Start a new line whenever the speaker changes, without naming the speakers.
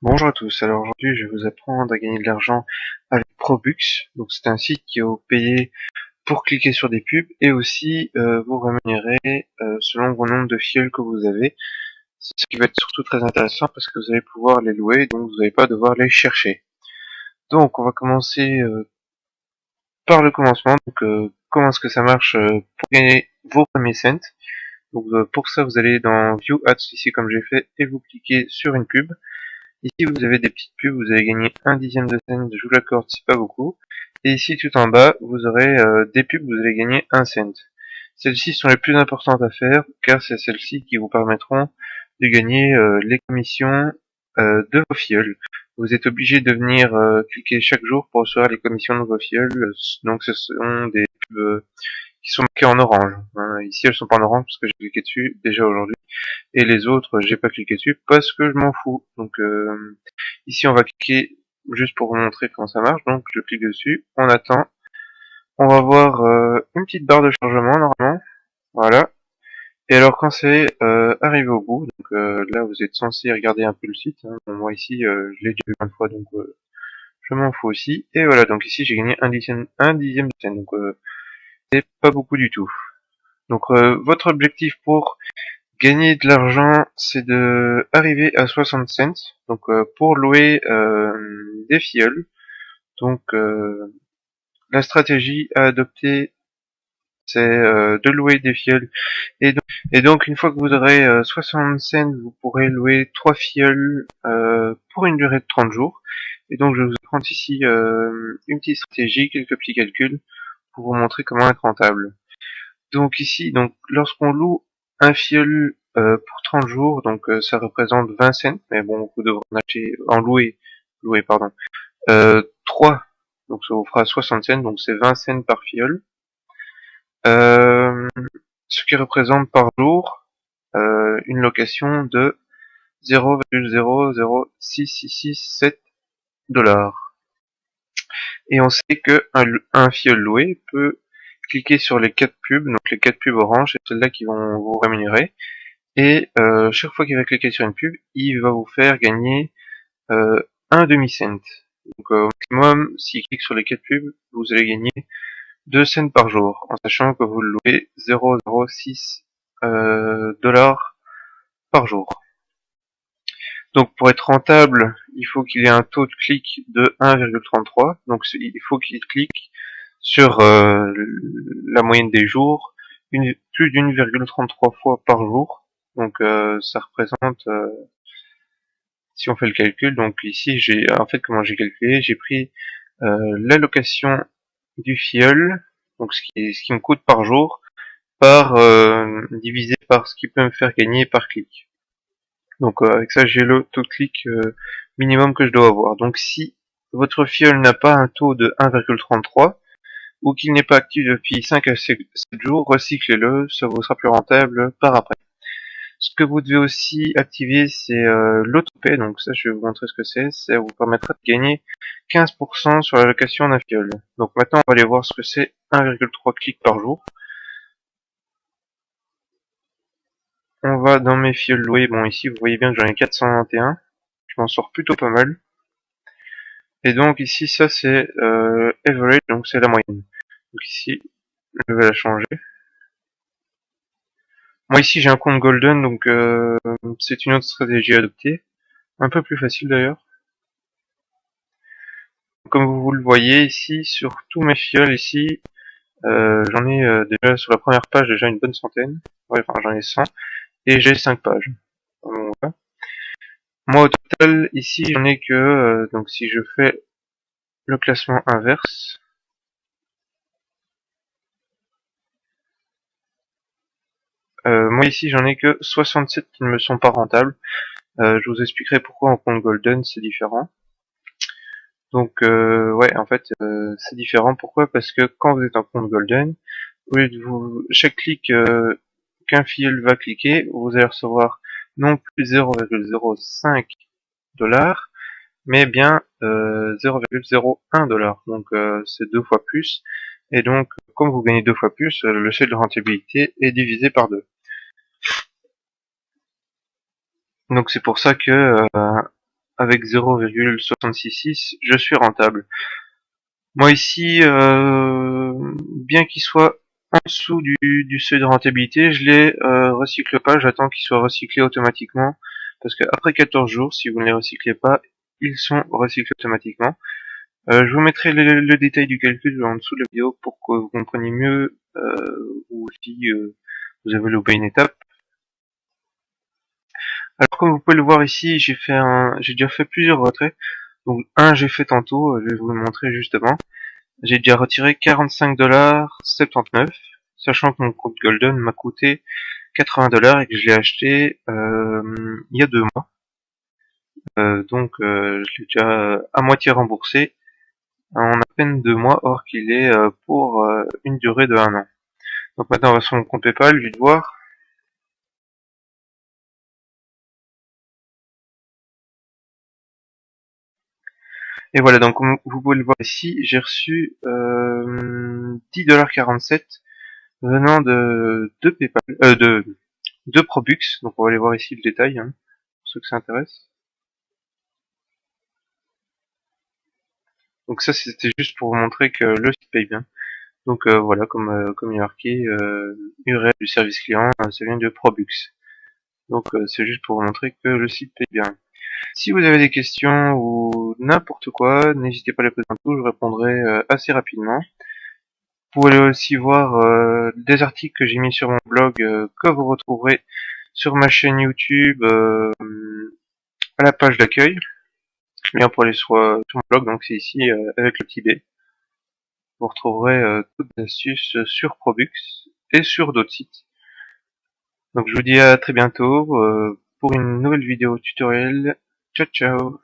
Bonjour à tous, alors aujourd'hui je vais vous apprendre à gagner de l'argent avec Probux. Donc c'est un site qui va vous payer pour cliquer sur des pubs et aussi vous rémunérer selon vos nombres de fioles que vous avez. C'est ce qui va être surtout très intéressant parce que vous allez pouvoir les louer, donc vous n'allez pas devoir les chercher. Donc on va commencer par le commencement. Donc comment est-ce que ça marche pour gagner vos premiers cents. Donc pour ça vous allez dans View Ads ici comme j'ai fait et vous cliquez sur une pub. Ici, vous avez des petites pubs, vous allez gagner un dixième de cent, je vous l'accorde, c'est pas beaucoup. Et ici, tout en bas, vous aurez des pubs, vous allez gagner un cent. Celles-ci sont les plus importantes à faire, car c'est celles-ci qui vous permettront de gagner les commissions de vos filleuls. Vous êtes obligé de venir cliquer chaque jour pour recevoir les commissions de vos filleuls. Donc ce sont des pubs qui sont marquées en orange. Ici, elles sont pas en orange parce que j'ai cliqué dessus déjà aujourd'hui. Et les autres, j'ai pas cliqué dessus parce que je m'en fous. Donc ici, on va cliquer juste pour vous montrer comment ça marche. Donc je clique dessus, on attend. On va voir une petite barre de chargement normalement. Voilà. Et alors quand c'est arrivé au bout, donc là vous êtes censé regarder un peu le site. Bon, moi ici, je l'ai déjà vu plein de fois, donc je m'en fous aussi. Et voilà, donc ici j'ai gagné un dixième de scène. Donc c'est pas beaucoup du tout. Donc votre objectif pour gagner de l'argent, c'est de arriver à 60 cents, donc pour louer des filleuls. Donc la stratégie à adopter, c'est de louer des filleuls. Et donc une fois que vous aurez 60 cents, vous pourrez louer 3 filleuls pour une durée de 30 jours. Et donc je vais vous apprendre ici une petite stratégie, quelques petits calculs pour vous montrer comment être rentable. Donc ici, donc lorsqu'on loue un filleul pour 30 jours, donc ça représente 20 cents, mais bon, vous devrez en acheter, louer pardon, 3, donc ça vous fera 60 cents, donc c'est 20 cents par filleul, ce qui représente par jour une location de 0,00667 dollars. Et on sait que un filleul loué peut cliquer sur les 4 pubs, donc les 4 pubs orange, c'est celles-là qui vont vous rémunérer. Et chaque fois qu'il va cliquer sur une pub, il va vous faire gagner un demi-cent. Donc au maximum, s'il clique sur les 4 pubs, vous allez gagner 2 cents par jour, en sachant que vous le louez 0,06 dollars par jour. Donc pour être rentable, il faut qu'il ait un taux de clic de 1,33. Donc il faut qu'il clique sur la moyenne des jours plus d'1,33 fois par jour. Donc ça représente, si on fait le calcul, donc ici j'ai en fait comment j'ai calculé, j'ai pris l'allocation du filleul, donc ce qui me coûte par jour, par divisé par ce qui peut me faire gagner par clic. Donc avec ça j'ai le taux de clic minimum que je dois avoir. Donc si votre filleul n'a pas un taux de 1,33 ou qu'il n'est pas actif depuis 5 à 7 jours, recyclez-le, ça vous sera plus rentable par après. Ce que vous devez aussi activer, c'est l'autopay. Donc ça, je vais vous montrer ce que c'est. Ça vous permettra de gagner 15% sur la location d'un filleul. Donc maintenant, on va aller voir ce que c'est 1,3 clics par jour. On va dans mes filleuls loués. Bon, ici, vous voyez bien que j'en ai 421. Je m'en sors plutôt pas mal. Et donc ici, ça c'est average, donc c'est la moyenne. Donc ici, je vais la changer. Moi ici, j'ai un compte golden, donc c'est une autre stratégie à adopter. Un peu plus facile d'ailleurs. Comme vous le voyez ici, sur tous mes filleuls ici, j'en ai déjà sur la première page déjà une bonne centaine. Ouais, enfin j'en ai 100 et j'ai 5 pages. Donc, voilà. Moi au total ici j'en ai que donc si je fais le classement inverse, moi ici j'en ai que 67 qui ne me sont pas rentables. Je vous expliquerai pourquoi en compte golden c'est différent. Donc ouais, en fait c'est différent. Pourquoi? Parce que quand vous êtes en compte golden, au lieu de chaque clic qu'un filleul va cliquer, vous allez recevoir non plus 0,05 dollars, mais bien 0,01 dollars. Donc c'est 2 fois plus. Et donc, comme vous gagnez 2 fois plus, le seuil de rentabilité est divisé par 2. Donc c'est pour ça que avec 0,666, je suis rentable. Moi ici, bien qu'il soit en dessous du seuil de rentabilité, je les recycle pas, j'attends qu'ils soient recyclés automatiquement, parce qu'après 14 jours, si vous ne les recyclez pas, ils sont recyclés automatiquement. Je vous mettrai le détail du calcul en dessous de la vidéo pour que vous compreniez mieux, ou si vous avez loupé une étape. Alors comme vous pouvez le voir ici, j'ai déjà fait plusieurs retraits. Donc un j'ai fait tantôt, je vais vous le montrer justement. J'ai déjà retiré 45,79$, sachant que mon compte Golden m'a coûté 80$ et que je l'ai acheté il y a 2 mois. Donc je l'ai déjà à moitié remboursé en à peine 2 mois, or qu'il est pour une durée de 1 an. Donc maintenant on va sur mon compte PayPal, je vais voir. Et voilà, donc comme vous pouvez le voir ici, j'ai reçu 10,47$ venant de PayPal, de Probux. Donc on va aller voir ici le détail, hein, pour ceux que ça intéresse. Donc ça c'était juste pour vous montrer que le site paye bien. Donc voilà, comme il est marqué, URL du service client, ça vient de Probux. Donc c'est juste pour vous montrer que le site paye bien. Si vous avez des questions ou n'importe quoi, n'hésitez pas à les poser en dessous, je répondrai assez rapidement. Vous pouvez aussi voir des articles que j'ai mis sur mon blog que vous retrouverez sur ma chaîne YouTube à la page d'accueil. Lien pour aller sur mon blog, donc c'est ici avec le petit B. Vous retrouverez toutes les astuces sur Probux et sur d'autres sites. Donc je vous dis à très bientôt pour une nouvelle vidéo tutoriel. Ciao ciao.